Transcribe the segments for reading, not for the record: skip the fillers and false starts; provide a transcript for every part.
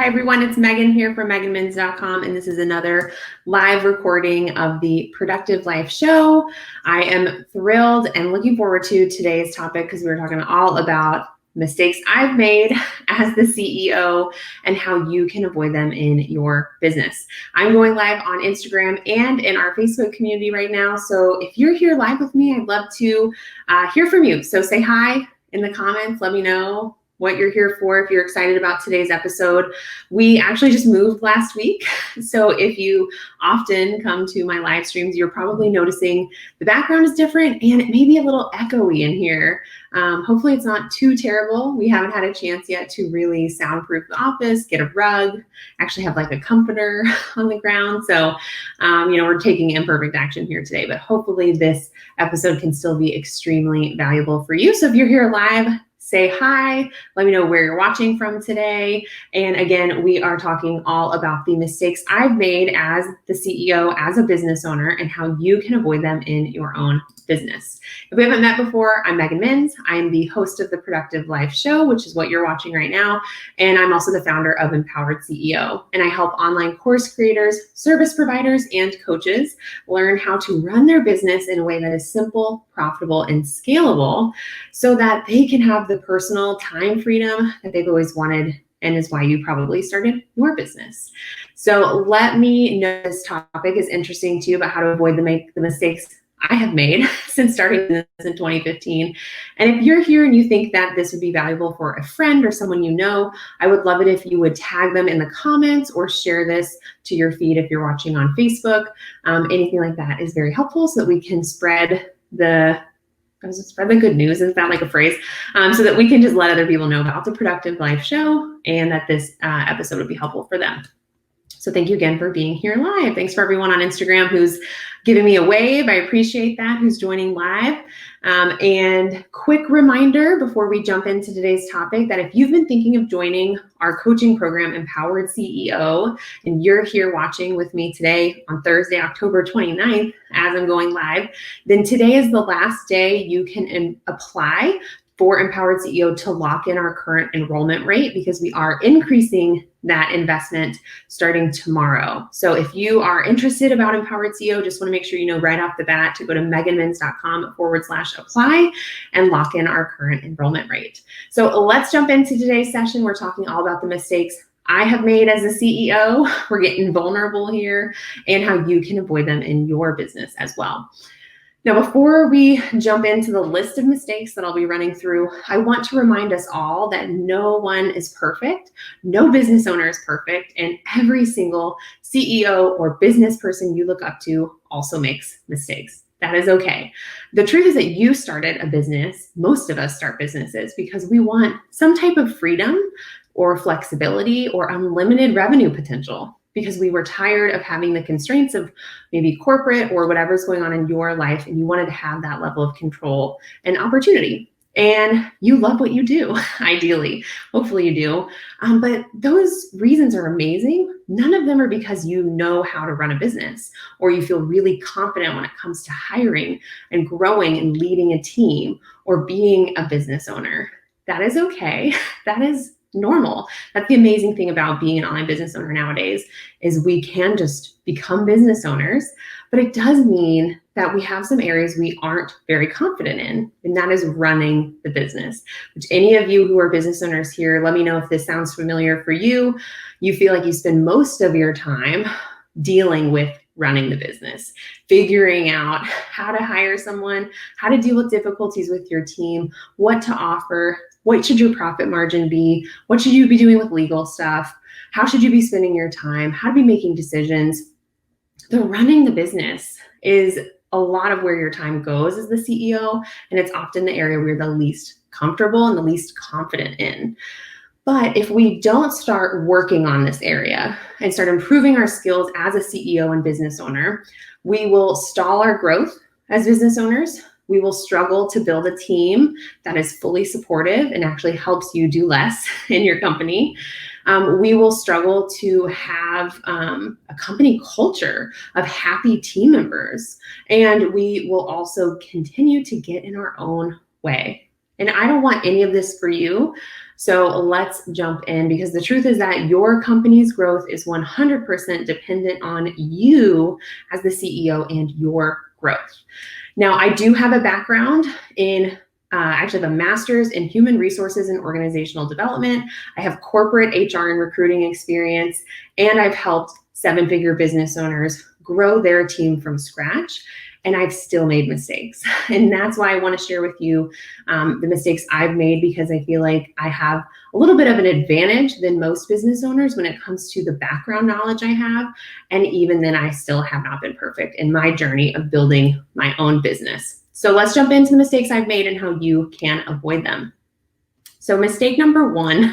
Hi everyone, it's Megan here from meganmins.com, and this is another live recording of the Productive Life Show. I am thrilled and looking forward to today's topic because we're talking all about mistakes I've made as the CEO and how you can avoid them in your business. I'm going live on Instagram and in our Facebook community right now. So if you're here live with me, I'd love to hear from you. So say hi in the comments. Let me know what you're here for if you're excited about today's episode. We actually just moved last week. So if you often come to my live streams, you're probably noticing the background is different and it may be a little echoey in here. Hopefully it's not too terrible. We haven't had a chance yet to really soundproof the office, get a rug, actually have like a comforter on the ground. So, we're taking imperfect action here today, but hopefully this episode can still be extremely valuable for you. So if you're here live, say hi, let me know where you're watching from today. And again, we are talking all about the mistakes I've made as the CEO, as a business owner, and how you can avoid them in your own business. If we haven't met before, I'm Megan Mins. I am the host of the Productive Life Show, which is what you're watching right now. And I'm also the founder of Empowered CEO. And I help online course creators, service providers, and coaches learn how to run their business in a way that is simple, profitable, and scalable so that they can have the personal time freedom that they've always wanted, and is why you probably started your business. So let me know if this topic is interesting to you about how to avoid the mistakes I have made since starting this in 2015. And if you're here and you think that this would be valuable for a friend or someone you know, I would love it if you would tag them in the comments or share this to your feed if you're watching on Facebook. Anything like that is very helpful so that we can spread the good news, is that like a phrase? So that we can just let other people know about the Productive Life Show and that this episode would be helpful for them. So thank you again for being here live. Thanks for everyone on Instagram who's giving me a wave. I appreciate that, who's joining live. And quick reminder before we jump into today's topic that if you've been thinking of joining our coaching program, Empowered CEO, and you're here watching with me today on Thursday, October 29th, as I'm going live, then today is the last day you can apply for Empowered CEO to lock in our current enrollment rate, because we are increasing that investment starting tomorrow. So if you are interested about Empowered CEO, just want to make sure you know right off the bat to go to meganmins.com/apply and lock in our current enrollment rate. So let's jump into today's session. We're talking all about the mistakes I have made as a CEO. We're getting vulnerable here and how you can avoid them in your business as well. Now, before we jump into the list of mistakes that I'll be running through, I want to remind us all that no one is perfect, no business owner is perfect, and every single CEO or business person you look up to also makes mistakes. That is okay. The truth is that you started a business, most of us start businesses because we want some type of freedom or flexibility or unlimited revenue potential, because we were tired of having the constraints of maybe corporate or whatever's going on in your life, and you wanted to have that level of control and opportunity. And you love what you do, ideally. Hopefully you do. But those reasons are amazing. None of them are because you know how to run a business or you feel really confident when it comes to hiring and growing and leading a team or being a business owner. That is okay. That is normal. That's the amazing thing about being an online business owner nowadays, is we can just become business owners, but it does mean that we have some areas we aren't very confident in, and that is running the business. Which, any of you who are business owners here, let me know if this sounds familiar for you. You feel like you spend most of your time dealing with running the business, figuring out how to hire someone, how to deal with difficulties with your team, what to offer, what should your profit margin be, what should you be doing with legal stuff, how should you be spending your time, how to be making decisions. The running the business is a lot of where your time goes as the CEO, and it's often the area we're the least comfortable and the least confident in. But if we don't start working on this area and start improving our skills as a CEO and business owner, we will stall our growth as business owners. We will struggle to build a team that is fully supportive and actually helps you do less in your company. We will struggle to have a company culture of happy team members. And we will also continue to get in our own way. And I don't want any of this for you. So let's jump in, because the truth is that your company's growth is 100% dependent on you as the CEO and your growth. Now, I do have a background in actually have a master's in human resources and organizational development. I have corporate HR and recruiting experience, and I've helped 7-figure business owners grow their team from scratch. And I've still made mistakes. And that's why I want to share with you the mistakes I've made, because I feel like I have a little bit of an advantage than most business owners when it comes to the background knowledge I have. And even then, I still have not been perfect in my journey of building my own business. So let's jump into the mistakes I've made and how you can avoid them. So mistake number one,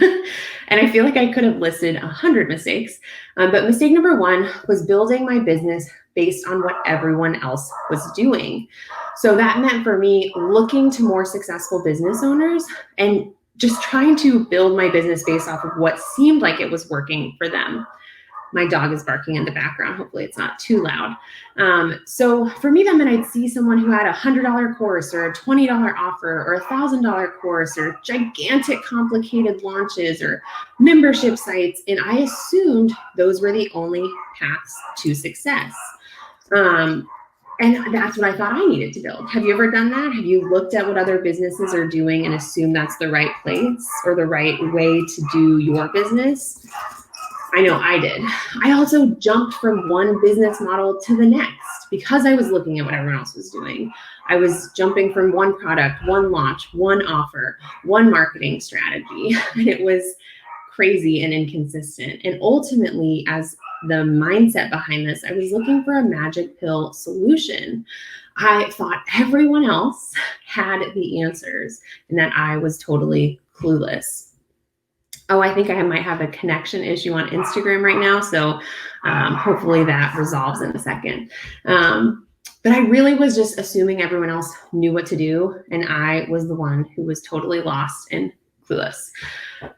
and I feel like I could have listed 100 mistakes, but mistake number one was building my business based on what everyone else was doing. So that meant for me looking to more successful business owners and just trying to build my business based off of what seemed like it was working for them. My dog is barking in the background. Hopefully it's not too loud. So for me, that meant I'd see someone who had a $100 course or a $20 offer or a $1,000 course or gigantic complicated launches or membership sites. And I assumed those were the only paths to success. And that's what I thought I needed to build. Have you ever done that? Have you looked at what other businesses are doing and assumed that's the right place or the right way to do your business? I know I did. I also jumped from one business model to the next because I was looking at what everyone else was doing. I was jumping from one product, one launch, one offer, one marketing strategy, and it was crazy and inconsistent. And ultimately, as the mindset behind this, I was looking for a magic pill solution. I thought everyone else had the answers and that I was totally clueless. Oh, I think I might have a connection issue on Instagram right now, so hopefully that resolves in a second. But I really was just assuming everyone else knew what to do, and I was the one who was totally lost and clueless.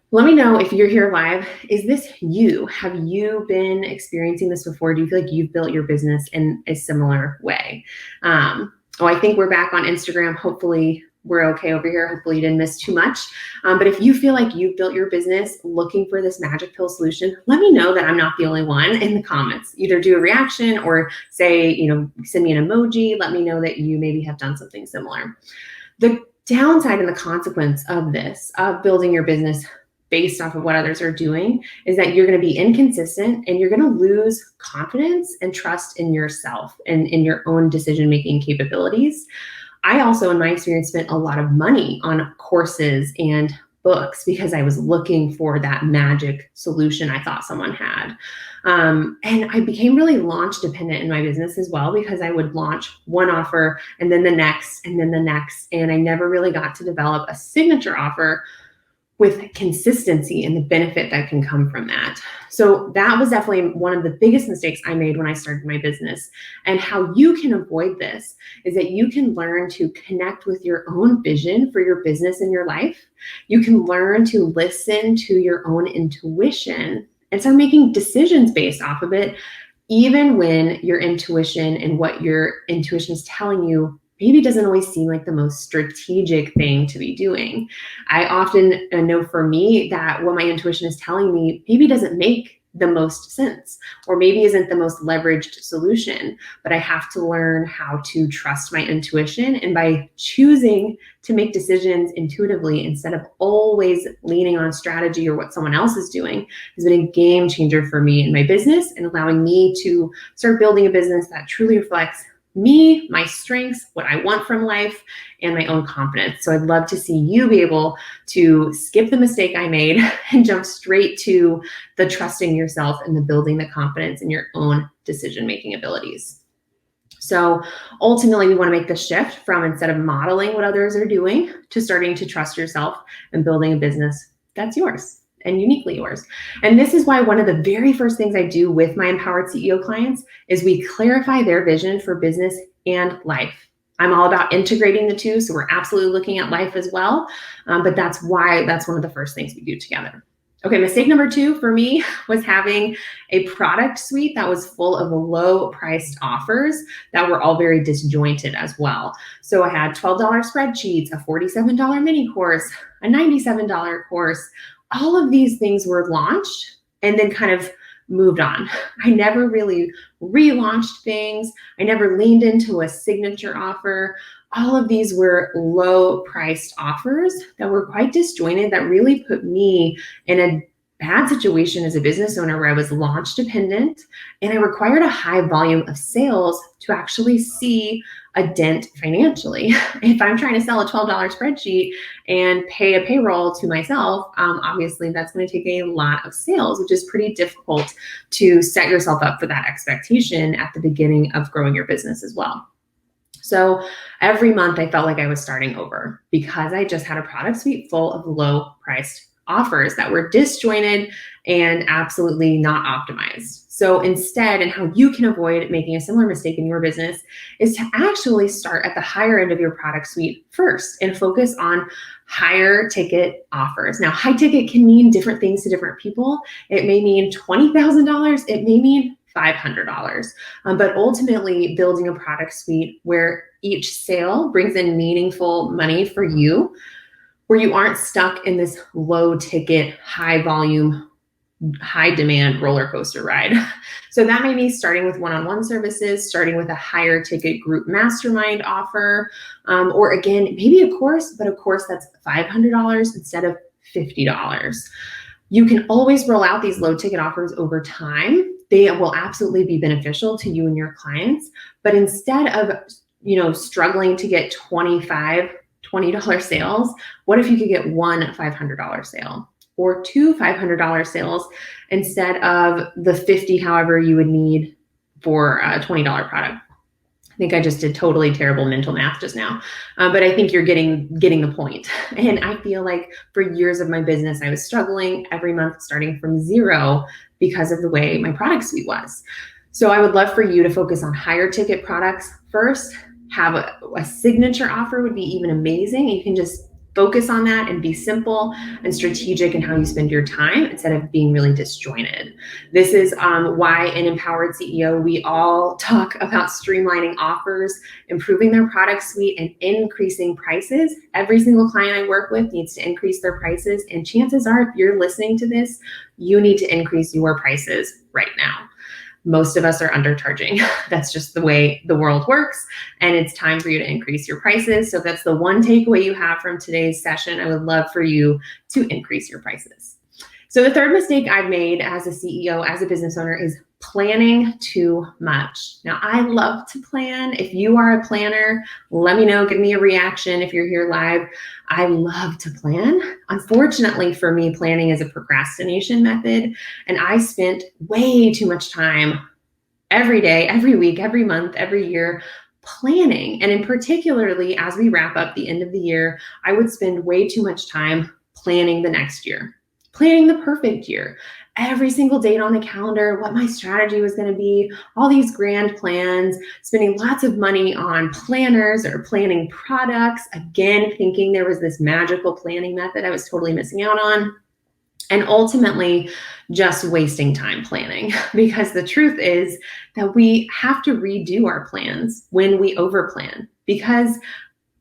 Let me know if you're here live. Is this you? Have you been experiencing this before? Do you feel like you've built your business in a similar way? I think we're back on Instagram. Hopefully we're okay over here. Hopefully you didn't miss too much. But if you feel like you've built your business looking for this magic pill solution, let me know that I'm not the only one in the comments. Either do a reaction or say, send me an emoji. Let me know that you maybe have done something similar. The downside and the consequence of this, of building your business based off of what others are doing, is that you're going to be inconsistent and you're going to lose confidence and trust in yourself and in your own decision-making capabilities. I also, in my experience, spent a lot of money on courses and books because I was looking for that magic solution I thought someone had. And I became really launch dependent in my business as well, because I would launch one offer and then the next and then the next. And I never really got to develop a signature offer with consistency and the benefit that can come from that. So that was definitely one of the biggest mistakes I made when I started my business. And how you can avoid this is that you can learn to connect with your own vision for your business and your life. You can learn to listen to your own intuition and start making decisions based off of it, even when your intuition and what your intuition is telling you maybe doesn't always seem like the most strategic thing to be doing. I often know for me that what my intuition is telling me maybe doesn't make the most sense, or maybe isn't the most leveraged solution, but I have to learn how to trust my intuition. And by choosing to make decisions intuitively instead of always leaning on strategy or what someone else is doing has been a game changer for me in my business and allowing me to start building a business that truly reflects me, my strengths, what I want from life, and my own confidence. So I'd love to see you be able to skip the mistake I made and jump straight to the trusting yourself and the building the confidence in your own decision-making abilities. So ultimately, we want to make the shift from, instead of modeling what others are doing, to starting to trust yourself and building a business that's yours and uniquely yours. And this is why one of the very first things I do with my Empowered CEO clients is we clarify their vision for business and life. I'm all about integrating the two, so we're absolutely looking at life as well. But that's one of the first things we do together. Okay, mistake number 2 for me was having a product suite that was full of low priced offers that were all very disjointed as well. So I had $12 spreadsheets, a $47 mini course, a $97 course. All of these things were launched and then kind of moved on. I never really relaunched things. I never leaned into a signature offer. All of these were low priced offers that were quite disjointed, that really put me in a bad situation as a business owner where I was launch dependent and I required a high volume of sales to actually see a dent financially. If I'm trying to sell a $12 spreadsheet and pay a payroll to myself, obviously that's going to take a lot of sales, which is pretty difficult to set yourself up for that expectation at the beginning of growing your business as well. So every month I felt like I was starting over because I just had a product suite full of low priced offers that were disjointed and absolutely not optimized. So instead, and how you can avoid making a similar mistake in your business, is to actually start at the higher end of your product suite first and focus on higher ticket offers. Now, high ticket can mean different things to different people. It may mean $20,000. It may mean $500. But ultimately, building a product suite where each sale brings in meaningful money for you, where you aren't stuck in this low ticket, high volume, high demand roller coaster ride. So that may be starting with one-on-one services, starting with a higher ticket group mastermind offer, or again, maybe a course, but a course that's $500 instead of $50. You can always roll out these low ticket offers over time. They will absolutely be beneficial to you and your clients, but instead of, struggling to get $20 sales, what if you could get one $500 sale or two $500 sales instead of the 50, however you would need for a $20 product? I think I just did totally terrible mental math just now, but I think you're getting the point. And I feel like for years of my business, I was struggling every month starting from zero because of the way my product suite was. So I would love for you to focus on higher ticket products first. Have a signature offer would be even amazing. You can just focus on that and be simple and strategic in how you spend your time instead of being really disjointed. This is why in Empowered CEO, we all talk about streamlining offers, improving their product suite, and increasing prices. Every single client I work with needs to increase their prices. And chances are, if you're listening to this, you need to increase your prices right now. Most of us are undercharging. That's just the way the world works. And it's time for you to increase your prices. So that's the one takeaway you have from today's session. I would love for you to increase your prices. So the third mistake I've made as a CEO, as a business owner, is planning too much. Now, I love to plan. If you are a planner, let me know. Give me a reaction if you're here live. I love to plan. Unfortunately for me, planning is a procrastination method, and I spent way too much time every day, every week, every month, every year planning. And in particularly, as we wrap up the end of the year, I would spend way too much time planning the next year, planning the perfect year, every single date on the calendar, what my strategy was going to be, all these grand plans, spending lots of money on planners or planning products, again, thinking there was this magical planning method I was totally missing out on, and ultimately just wasting time planning. Because the truth is that we have to redo our plans when we overplan, because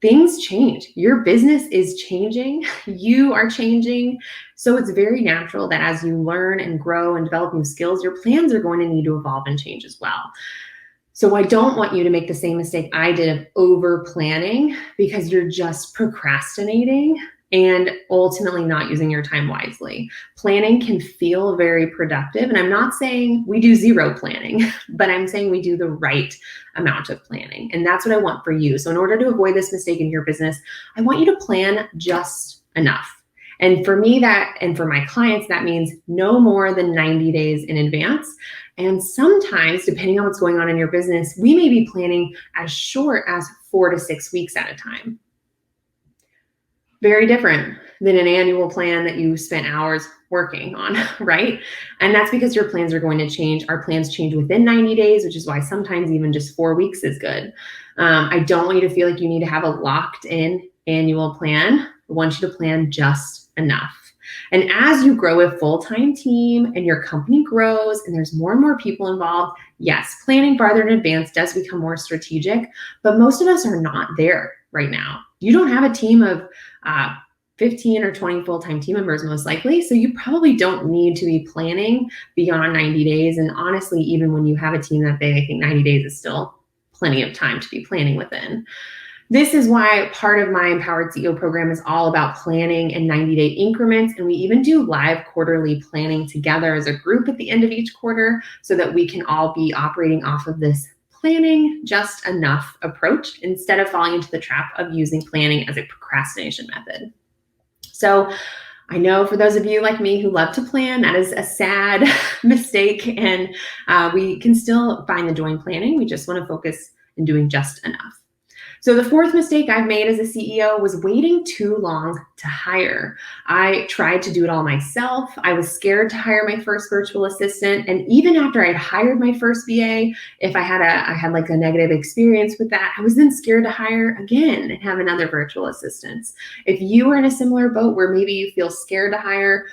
things change. Your business is changing. You are changing. So it's very natural that as you learn and grow and develop new skills, your plans are going to need to evolve and change as well. So I don't want you to make the same mistake I did of over planning because you're just procrastinating and ultimately not using your time wisely. Planning can feel very productive. And I'm not saying we do zero planning, but I'm saying we do the right amount of planning. And that's what I want for you. So in order to avoid this mistake in your business, I want you to plan just enough. And for me, and for my clients, that means no more than 90 days in advance. And sometimes, depending on what's going on in your business, we may be planning as short as 4 to 6 weeks at a time. Very different than an annual plan that you spent hours working on, right? And that's because your plans are going to change. Our plans change within 90 days, which is why sometimes even just 4 weeks is good. I don't want you to feel like you need to have a locked in annual plan. I want you to plan just enough. And as you grow a full-time team and your company grows and there's more and more people involved, yes, planning farther in advance does become more strategic, but most of us are not there right now. You don't have a team of 15 or 20 full-time team members most likely, so you probably don't need to be planning beyond 90 days. And honestly, even when you have a team that big, I think 90 days is still plenty of time to be planning within. This is why part of my Empowered CEO program is all about planning in 90-day increments. And we even do live quarterly planning together as a group at the end of each quarter so that we can all be operating off of this planning just enough approach instead of falling into the trap of using planning as a procrastination method. So I know for those of you like me who love to plan, that is a sad mistake, and we can still find the joy in planning. We just want to focus in doing just enough. So the fourth mistake I've made as a CEO was waiting too long to hire. I tried to do it all myself. I was scared to hire my first virtual assistant. And even after I'd hired my first VA, if I had like a negative experience with that, I was then scared to hire again and have another virtual assistant. If you are in a similar boat where maybe you feel scared to hire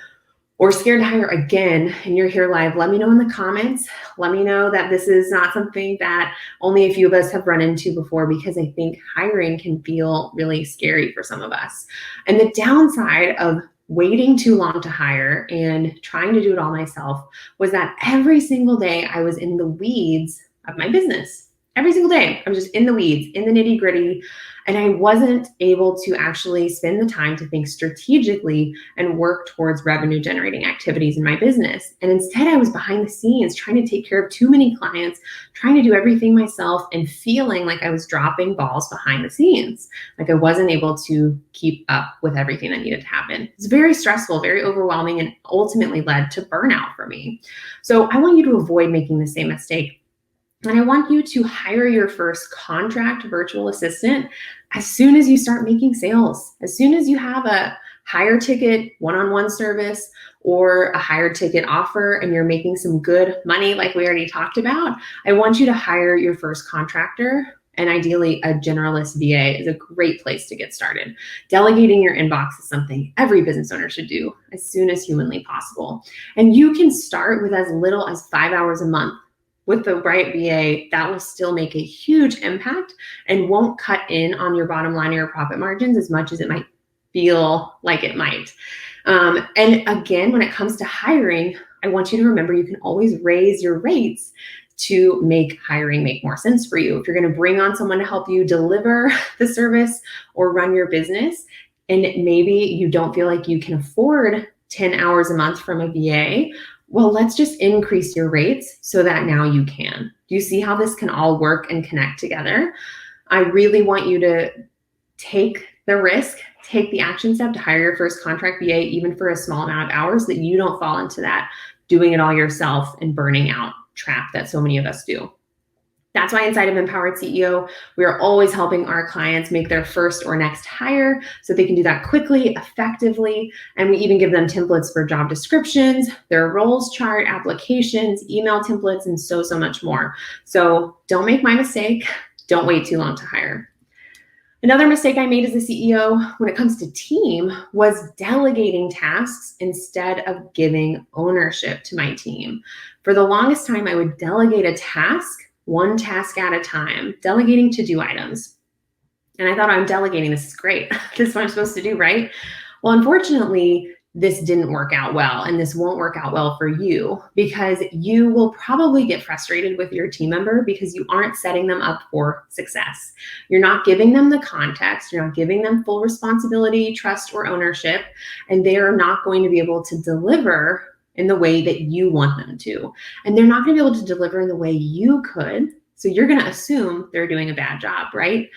or scared to hire again, and you're here live, let me know in the comments. Let me know that this is not something that only a few of us have run into before, because I think hiring can feel really scary for some of us. And the downside of waiting too long to hire and trying to do it all myself was that every single day I was in the weeds of my business. Every single day, I was just in the weeds, in the nitty gritty, and I wasn't able to actually spend the time to think strategically and work towards revenue generating activities in my business. And instead, I was behind the scenes trying to take care of too many clients, trying to do everything myself, and feeling like I was dropping balls behind the scenes. Like I wasn't able to keep up with everything that needed to happen. It's very stressful, very overwhelming, and ultimately led to burnout for me. So I want you to avoid making the same mistake. And I want you to hire your first contract virtual assistant as soon as you start making sales. As soon as you have a higher ticket one-on-one service or a higher ticket offer and you're making some good money like we already talked about, I want you to hire your first contractor. And ideally, a generalist VA is a great place to get started. Delegating your inbox is something every business owner should do as soon as humanly possible. And you can start with as little as 5 hours a month. With the right VA, that will still make a huge impact and won't cut in on your bottom line or your profit margins as much as it might feel like it might. And again, when it comes to hiring, I want you to remember you can always raise your rates to make hiring make more sense for you. If you're going to bring on someone to help you deliver the service or run your business, and maybe you don't feel like you can afford 10 hours a month from a VA, well, let's just increase your rates so that now you can. Do you see how this can all work and connect together? I really want you to take the risk, take the action step to hire your first contract VA, even for a small amount of hours, that you don't fall into that doing it all yourself and burning out trap that so many of us do. That's why inside of Empowered CEO, we are always helping our clients make their first or next hire so they can do that quickly, effectively. And we even give them templates for job descriptions, their roles chart, applications, email templates, and so much more. So don't make my mistake. Don't wait too long to hire. Another mistake I made as a CEO when it comes to team was delegating tasks instead of giving ownership to my team. For the longest time, I would delegate a task, one task at a time, delegating to-do items. And I thought, I'm delegating, this is great. This is what I'm supposed to do, right? Well, unfortunately, this didn't work out well, and this won't work out well for you because you will probably get frustrated with your team member because you aren't setting them up for success. You're not giving them the context, you're not giving them full responsibility, trust, or ownership, and they are not going to be able to deliver in the way that you want them to. And they're not going to be able to deliver in the way you could. So you're going to assume they're doing a bad job, right?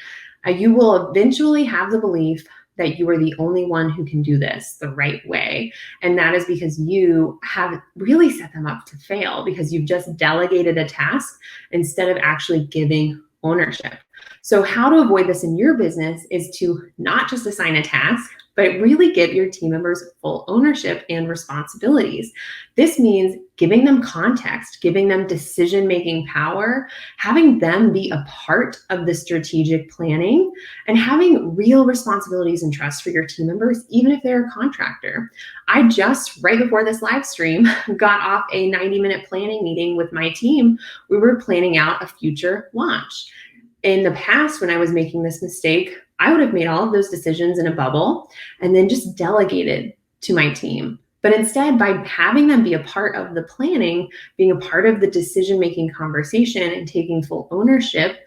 You will eventually have the belief that you are the only one who can do this the right way. And that is because you have really set them up to fail because you've just delegated a task instead of actually giving ownership. So how to avoid this in your business is to not just assign a task, but really give your team members full ownership and responsibilities. This means giving them context, giving them decision-making power, having them be a part of the strategic planning, and having real responsibilities and trust for your team members, even if they're a contractor. I just, right before this live stream, got off a 90-minute planning meeting with my team. We were planning out a future launch. In the past, when I was making this mistake, I would have made all of those decisions in a bubble and then just delegated to my team. But instead, by having them be a part of the planning, being a part of the decision-making conversation and taking full ownership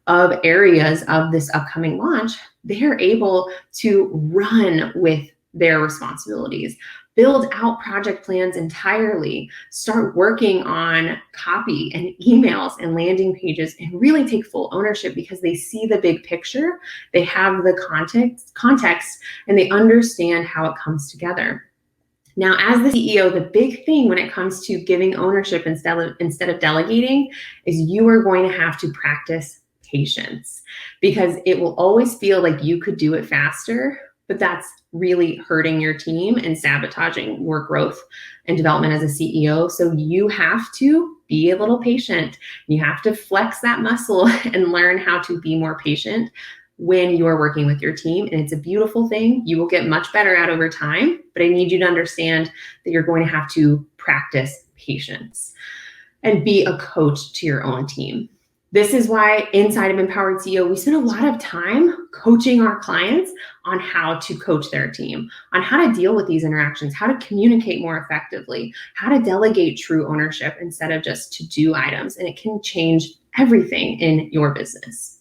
of areas of this upcoming launch, they're able to run with their responsibilities, build out project plans entirely, start working on copy and emails and landing pages, and really take full ownership because they see the big picture, they have the context, and they understand how it comes together. Now, as the CEO, the big thing when it comes to giving ownership instead of delegating is you are going to have to practice patience, because it will always feel like you could do it faster, but that's really hurting your team and sabotaging your growth and development as a CEO. So you have to be a little patient. You have to flex that muscle and learn how to be more patient when you're working with your team. And it's a beautiful thing. You will get much better at over time, but I need you to understand that you're going to have to practice patience and be a coach to your own team. This is why inside of Empowered CEO, we spend a lot of time coaching our clients on how to coach their team, on how to deal with these interactions, how to communicate more effectively, how to delegate true ownership instead of just to-do items. And it can change everything in your business.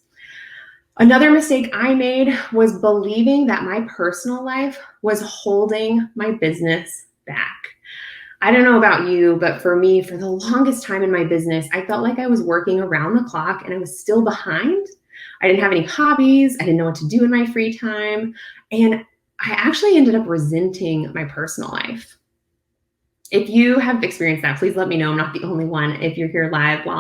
Another mistake I made was believing that my personal life was holding my business back. I don't know about you, but for me, for the longest time in my business, I felt like I was working around the clock and I was still behind. I didn't have any hobbies. I didn't know what to do in my free time. And I actually ended up resenting my personal life. If you have experienced that, please let me know. I'm not the only one if you're here live while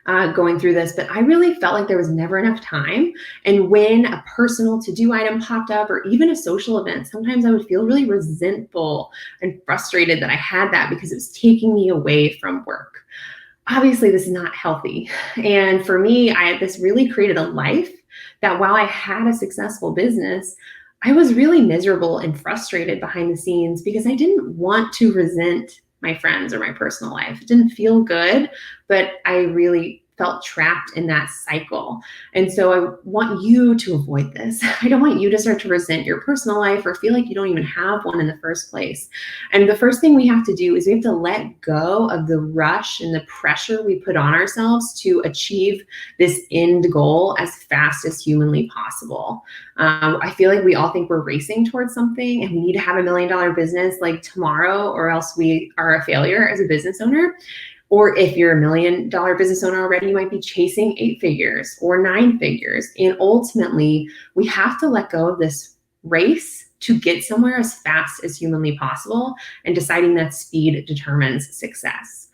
I'm going through this, but I really felt like there was never enough time. And when a personal to-do item popped up or even a social event, sometimes I would feel really resentful and frustrated that I had that because it was taking me away from work. Obviously, this is not healthy. And for me, this really created a life that while I had a successful business, I was really miserable and frustrated behind the scenes because I didn't want to resent my friends or my personal life. It didn't feel good, but I really felt trapped in that cycle. And so I want you to avoid this. I don't want you to start to resent your personal life or feel like you don't even have one in the first place. And the first thing we have to do is we have to let go of the rush and the pressure we put on ourselves to achieve this end goal as fast as humanly possible. I feel like we all think we're racing towards something and we need to have $1 million business like tomorrow, or else we are a failure as a business owner. Or if you're $1 million business owner already, you might be chasing 8 figures or 9 figures. And ultimately, we have to let go of this race to get somewhere as fast as humanly possible and deciding that speed determines success.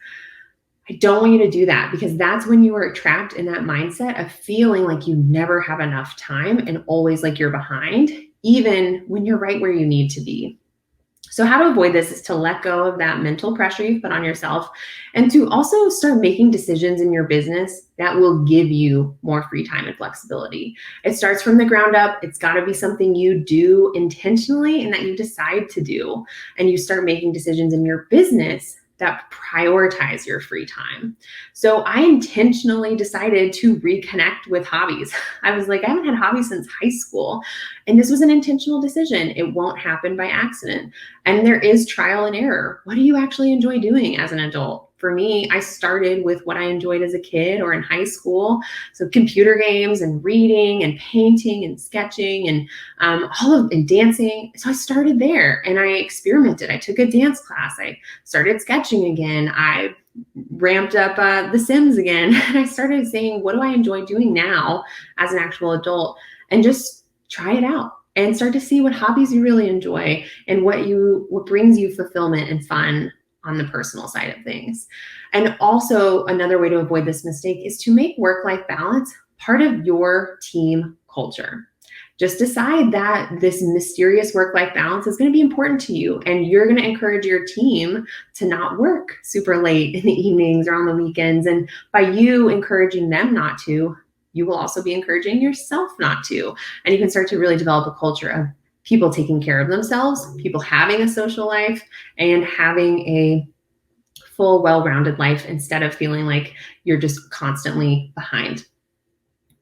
I don't want you to do that, because that's when you are trapped in that mindset of feeling like you never have enough time and always like you're behind, even when you're right where you need to be. So how to avoid this is to let go of that mental pressure you've put on yourself and to also start making decisions in your business that will give you more free time and flexibility. It starts from the ground up. It's got to be something you do intentionally and that you decide to do. And you start making decisions in your business that prioritize your free time. So I intentionally decided to reconnect with hobbies. I was like, I haven't had hobbies since high school. And this was an intentional decision. It won't happen by accident. And there is trial and error. What do you actually enjoy doing as an adult? For me, I started with what I enjoyed as a kid or in high school. So computer games and reading and painting and sketching and and dancing. So I started there and I experimented. I took a dance class. I started sketching again. I ramped up The Sims again. And I started saying, what do I enjoy doing now as an actual adult? And just try it out and start to see what hobbies you really enjoy and what brings you fulfillment and fun on the personal side of things. And also another way to avoid this mistake is to make work-life balance part of your team culture. just decide that this mysterious work-life balance is going to be important to you, and you're going to encourage your team to not work super late in the evenings or on the weekends. And by you encouraging them not to, you will also be encouraging yourself not to. And you can start to really develop a culture of people taking care of themselves, people having a social life, and having a full, well-rounded life instead of feeling like you're just constantly behind.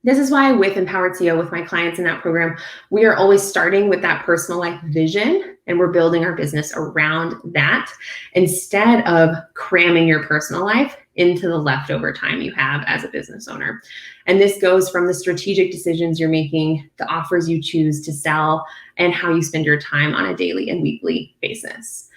This is why with Empowered CEO, with my clients in that program, we are always starting with that personal life vision, and we're building our business around that instead of cramming your personal life into the leftover time you have as a business owner. And this goes from the strategic decisions you're making, the offers you choose to sell, and how you spend your time on a daily and weekly basis.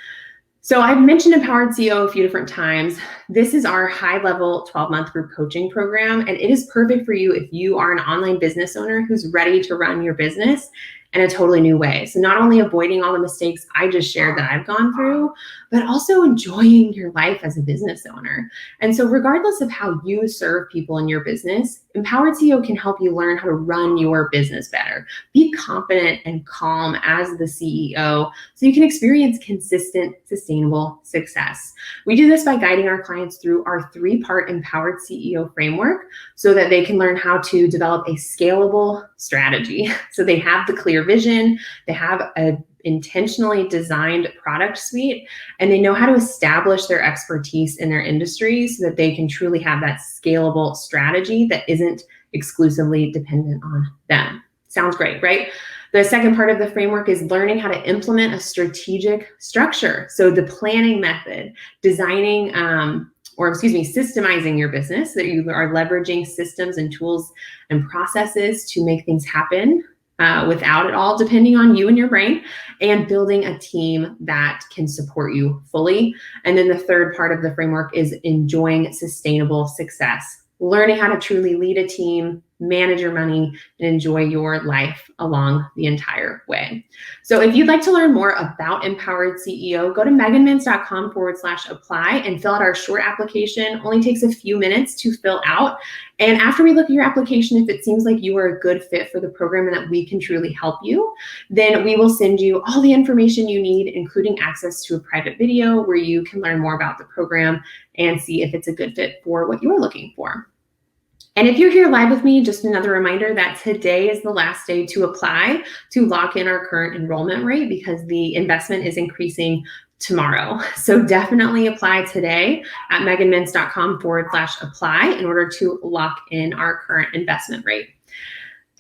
So I've mentioned Empowered CEO a few different times. This is our high-level 12-month group coaching program, and it is perfect for you if you are an online business owner who's ready to run your business in a totally new way. So not only avoiding all the mistakes I just shared that I've gone through, but also enjoying your life as a business owner. And so regardless of how you serve people in your business, Empowered CEO can help you learn how to run your business better. Be confident and calm as the CEO so you can experience consistent, sustainable success. We do this by guiding our clients through our 3-part Empowered CEO framework so that they can learn how to develop a scalable strategy. So they have the clear vision, they have a intentionally designed product suite, and they know how to establish their expertise in their industry so that they can truly have that scalable strategy that isn't exclusively dependent on them. Sounds great, right? The second part of the framework is learning how to implement a strategic structure. So the planning method, designing, systemizing your business, so that you are leveraging systems and tools and processes to make things happen without it all depending on you and your brain, and building a team that can support you fully. And then the third part of the framework is enjoying sustainable success, learning how to truly lead a team, manage your money, and enjoy your life along the entire way. So if you'd like to learn more about Empowered CEO, go to meganmintz.com/apply and fill out our short application. Only takes a few minutes to fill out. And after we look at your application, if it seems like you are a good fit for the program and that we can truly help you, then we will send you all the information you need, including access to a private video where you can learn more about the program and see if it's a good fit for what you're looking for. And if you're here live with me, just another reminder that today is the last day to apply to lock in our current enrollment rate because the investment is increasing tomorrow. So definitely apply today at meganmintz.com/apply in order to lock in our current investment rate.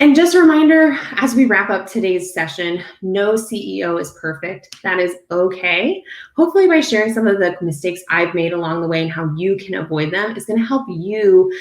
And just a reminder, as we wrap up today's session, no CEO is perfect. That is okay. Hopefully by sharing some of the mistakes I've made along the way and how you can avoid them is going to help you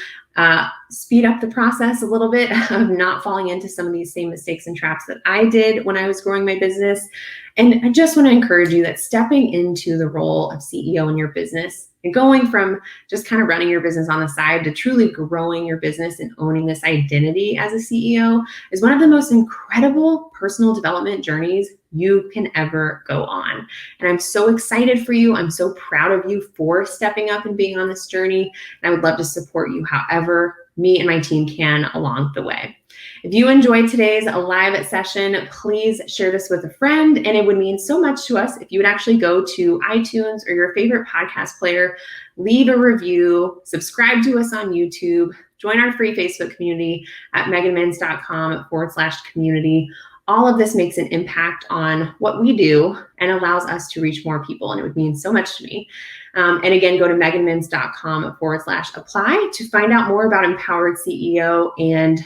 speed up the process a little bit of not falling into some of these same mistakes and traps that I did when I was growing my business. And I just want to encourage you that stepping into the role of CEO in your business and going from just kind of running your business on the side to truly growing your business and owning this identity as a CEO is one of the most incredible personal development journeys you can ever go on. And I'm so excited for you. I'm so proud of you for stepping up and being on this journey. And I would love to support you however me and my team can along the way. If you enjoyed today's live session, please share this with a friend. And it would mean so much to us if you would actually go to iTunes or your favorite podcast player, leave a review, subscribe to us on YouTube, join our free Facebook community at meganmintz.com/community. All of this makes an impact on what we do and allows us to reach more people. And it would mean so much to me. And again, go to meganmintz.com/apply to find out more about Empowered CEO and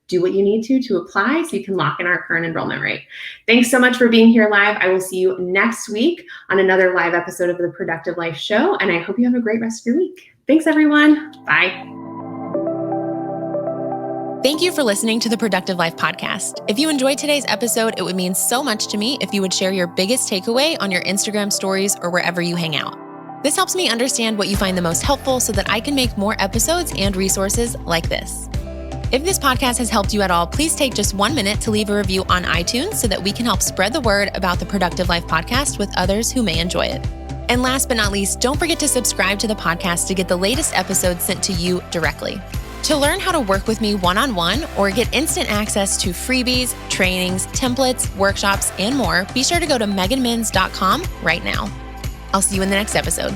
do what you need to apply so you can lock in our current enrollment rate. Thanks so much for being here live. I will see you next week on another live episode of the Productive Life Show. And I hope you have a great rest of your week. Thanks, everyone. Bye. Thank you for listening to the Productive Life Podcast. If you enjoyed today's episode, it would mean so much to me if you would share your biggest takeaway on your Instagram stories or wherever you hang out. This helps me understand what you find the most helpful so that I can make more episodes and resources like this. If this podcast has helped you at all, please take just 1 minute to leave a review on iTunes so that we can help spread the word about the Productive Life Podcast with others who may enjoy it. And last but not least, don't forget to subscribe to the podcast to get the latest episodes sent to you directly. To learn how to work with me one-on-one or get instant access to freebies, trainings, templates, workshops, and more, be sure to go to meganmins.com right now. I'll see you in the next episode.